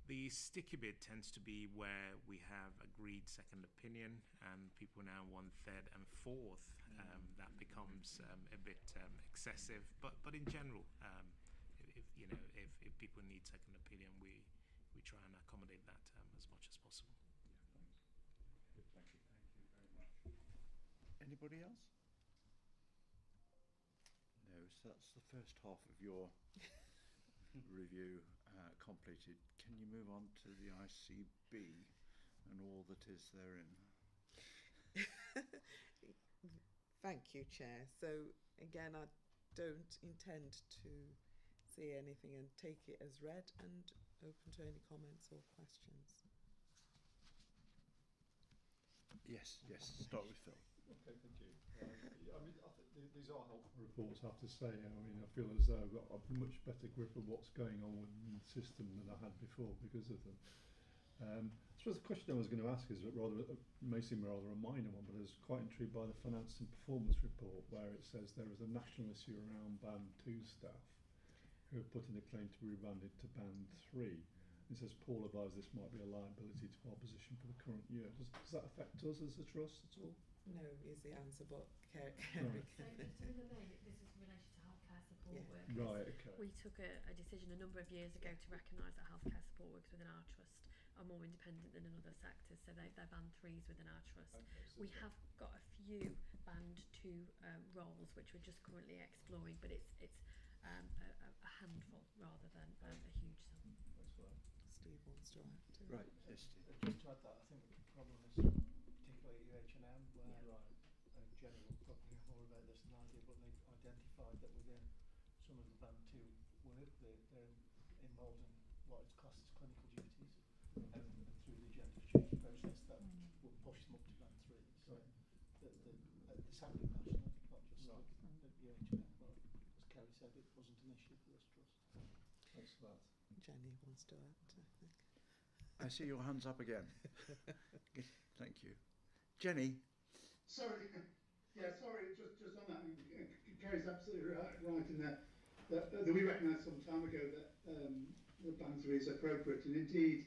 The sticky bit tends to be where we have agreed second opinion and people now want third and fourth. That becomes a bit excessive, but in general, if people need second opinion, we try and accommodate that as much as possible. Yeah, thanks. Good, thank you very much. Anybody else? No, so that's the first half of your review completed. Can you move on to the ICB and all that is therein? Thank you, Chair. So again, I don't intend to say anything and take it as read, and open to any comments or questions. Yes, start with Phil. Okay, thank you. I mean, I think these are helpful reports, I have to say. I mean, I feel as though I've got a much better grip of what's going on within the system than I had before because of them. I suppose the question I was going to ask is may seem rather a minor one, but I was quite intrigued by the finance and performance report where it says there is a national issue around Band 2 staff who have put in a claim to be rebanded to Band 3. It says Paul advised this might be a liability to our position for the current year. Does that affect us as a trust at all? No is the answer, but So in the main, this is in relation to healthcare support workers. Right, okay. We took a decision a number of years ago to recognise that healthcare support workers within our trust are more independent than in other sectors, so they're Band 3s within our trust. Okay, so we have got a few Band 2 roles which we're just currently exploring, but it's a handful rather than a huge sum. That's right. Steve wants to add to Right, yes, Steve. Just to add that, I think the problem is particularly at UH&M where Jenny will probably know more about this than I do, but they've identified that within some of the Band 2 work they're involved in what is classed as clinical duties, and through the agenda change process that will push them up to Band 3. So it's happening nationally, not just at UH&M, but as Kerry said, it wasn't an issue for this trust. Thanks for that. Jenny wants to add, I think. I see your hands up again. Thank you. Jenny? Sorry, just on that, Kerry's absolutely right in that we recognised some time ago that the Band 3 is appropriate, and indeed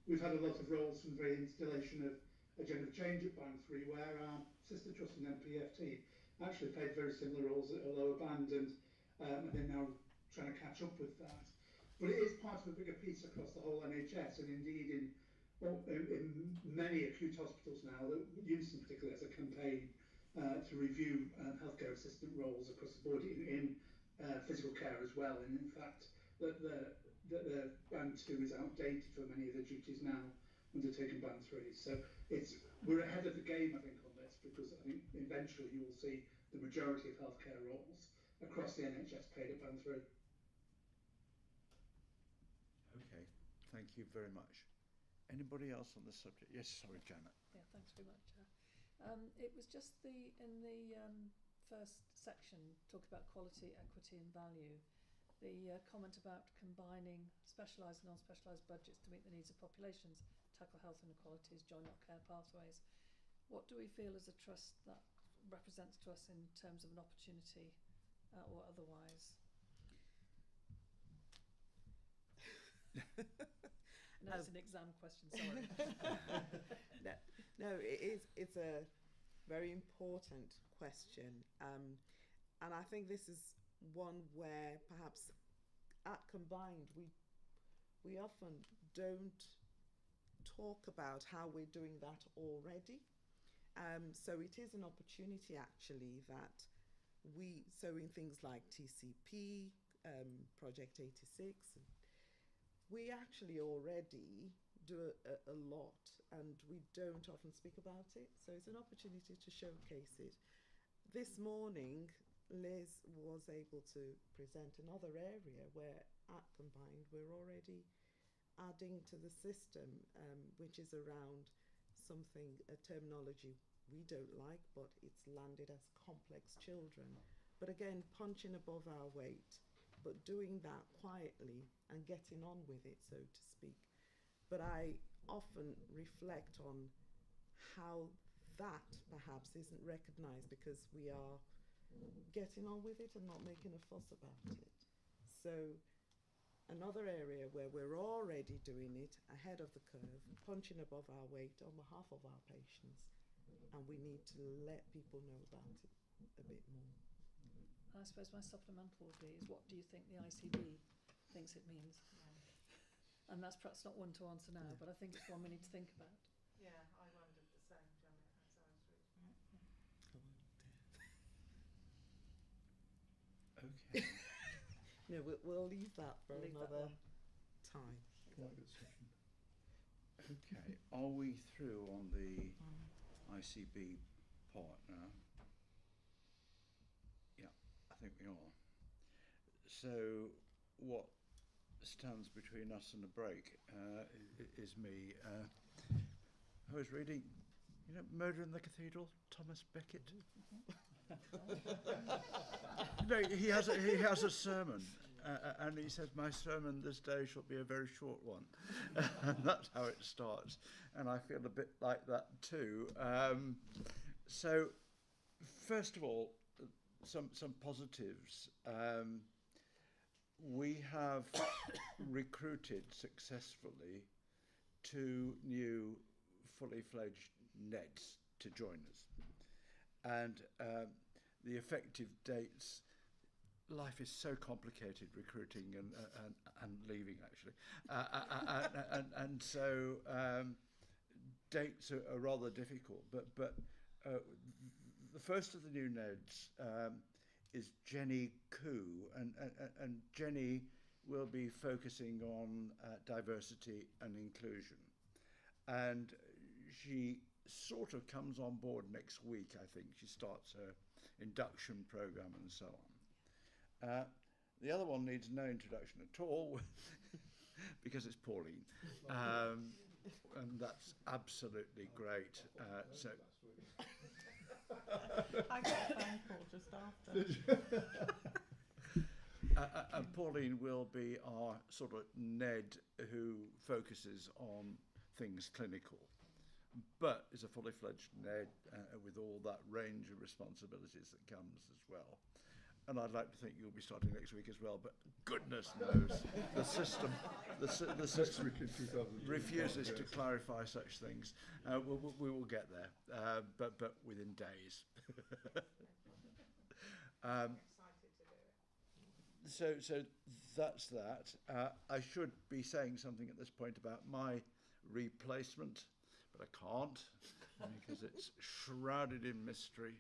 we've had a lot of roles from the very installation of agenda change at Band 3, where our sister trust in MPFT actually played very similar roles at a lower band, and they're now trying to catch up with that. But it is part of a bigger piece across the whole NHS, and indeed in many acute hospitals now, Unison particularly has a campaign to review healthcare assistant roles across the board in physical care as well. And in fact, that the Band 2 is outdated for many of the duties now undertaken Band 3. So we're ahead of the game, I think, on this, because I think eventually you will see the majority of healthcare roles across the NHS paid at Band 3. Okay, thank you very much. Anybody else on the subject? Yes, sorry, Janet. Yeah, thanks very much, Chair. It was just in the first section talk about quality, equity and value. The comment about combining specialised and non-specialised budgets to meet the needs of populations, tackle health inequalities, join up care pathways. What do we feel as a trust that represents to us in terms of an opportunity or otherwise? No, it's an exam question, sorry. no, it's a very important question. And I think this is one where perhaps at Combined we often don't talk about how we're doing that already. So it is an opportunity actually that so in things like TCP, Project 86, we actually already do a lot and we don't often speak about it. So it's an opportunity to showcase it. This morning, Liz was able to present another area where at Combined we're already adding to the system, which is around something, a terminology we don't like, but it's landed as complex children. But again, punching above our weight, but doing that quietly and getting on with it, so to speak. But I often reflect on how that perhaps isn't recognised because we are getting on with it and not making a fuss about it. So another area where we're already doing it ahead of the curve, punching above our weight on behalf of our patients, and we need to let people know about it a bit more. I suppose my supplemental would be is what do you think the ICB thinks it means? Yeah. And that's perhaps not one to answer now, but I think it's one we need to think about. Yeah, I wondered the same, Janet, as I was reading it. Okay. No, we'll leave that for another time. Quite a good session. Okay, are we through on the ICB part now? Yeah, I think we are. So what stands between us and a break is me. I was reading, Murder in the Cathedral, Thomas Becket. No, he has a sermon, and he says, "My sermon this day shall be a very short one." And that's how it starts, and I feel a bit like that too. So, first of all, some positives. We have recruited successfully 2 new fully fledged NEDs to join us, and the effective dates. Life is so complicated, recruiting and leaving actually, and so dates are rather difficult. But the first of the new NEDs is Jenny Koo, and Jenny will be focusing on diversity and inclusion, and she sort of comes on board next week. I think she starts her induction program and so on. The other one needs no introduction at all because it's Pauline, and that's absolutely great. So I got a phone call just after. And Pauline will be our sort of NED who focuses on things clinical, but is a fully fledged NED with all that range of responsibilities that comes as well. And I'd like to think you'll be starting next week as well, but goodness knows the system refuses to clarify such things. We will get there, but within days. So that's that. I should be saying something at this point about my replacement, but I can't because it's shrouded in mystery.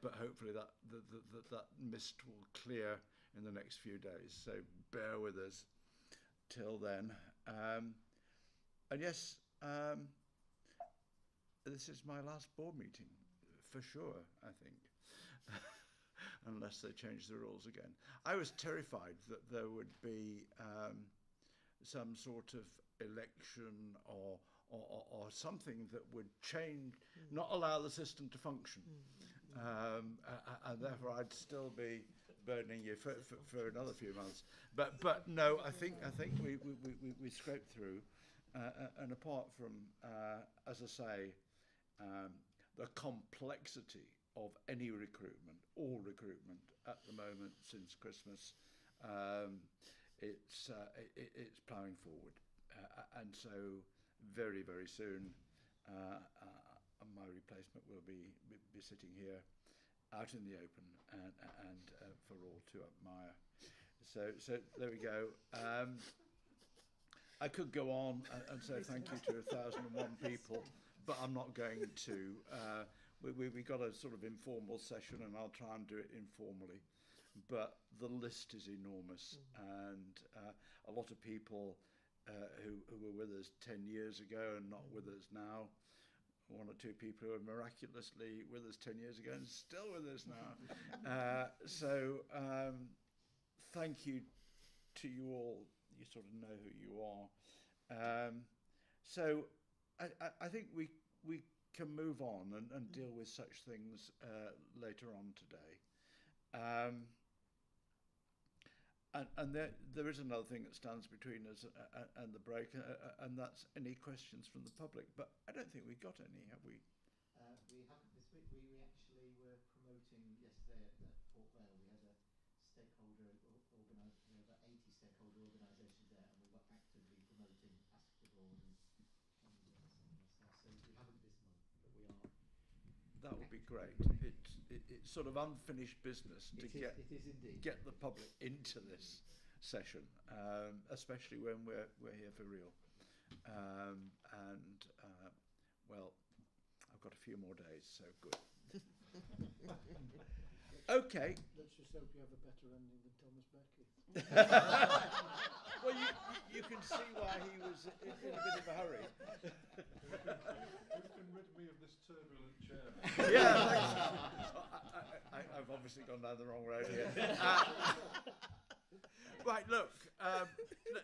But hopefully that mist will clear in the next few days. So bear with us till then. And yes, this is my last board meeting for sure, I think. Unless they change the rules again. I was terrified that there would be some sort of election or something that would change, not allow the system to function. and therefore I'd still be burdening you for another few months. But no, I think we scraped through, and apart from, as I say, the complexity of any recruitment, all recruitment at the moment since Christmas, it's ploughing forward, and so very soon my replacement will be sitting here out in the open and for all to admire. So there we go. I could go on and say thank you to 1,001 people, but I'm not going to. We got a sort of informal session, and I'll try and do it informally. But the list is enormous, and a lot of people who were with us 10 years ago and not with us now. One or two people who are miraculously with us 10 years ago and still with us now. So thank you to you all. You sort of know who you are. So I think we can move on and deal with such things later on today. And there is another thing that stands between us and the break, and that's any questions from the public. But I don't think we got any, have we? We haven't this week. We actually were promoting yesterday at Port Vale. We had a stakeholder organised. There were 80 stakeholder organisations there, and we were actively promoting Ask Abroad and some of the stuff. So we haven't this month, but we are. That would be great. It's sort of unfinished business to it is indeed. Get the public into this session, especially when we're here for real. Well, I've got a few more days, so good. Okay. Let's just hope you have a better ending than Thomas Beckett. Well, you can see why he was in a bit of a hurry. Who can rid me of this turbulent chair? Yeah, I've obviously gone down the wrong road here. Right, look,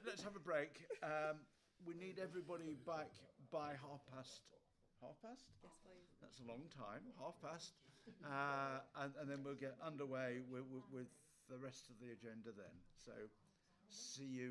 let's have a break. We need everybody back by past. 30? Yes, please. That's a long time, 30, and then we'll get underway with the rest of the agenda then. So, see you.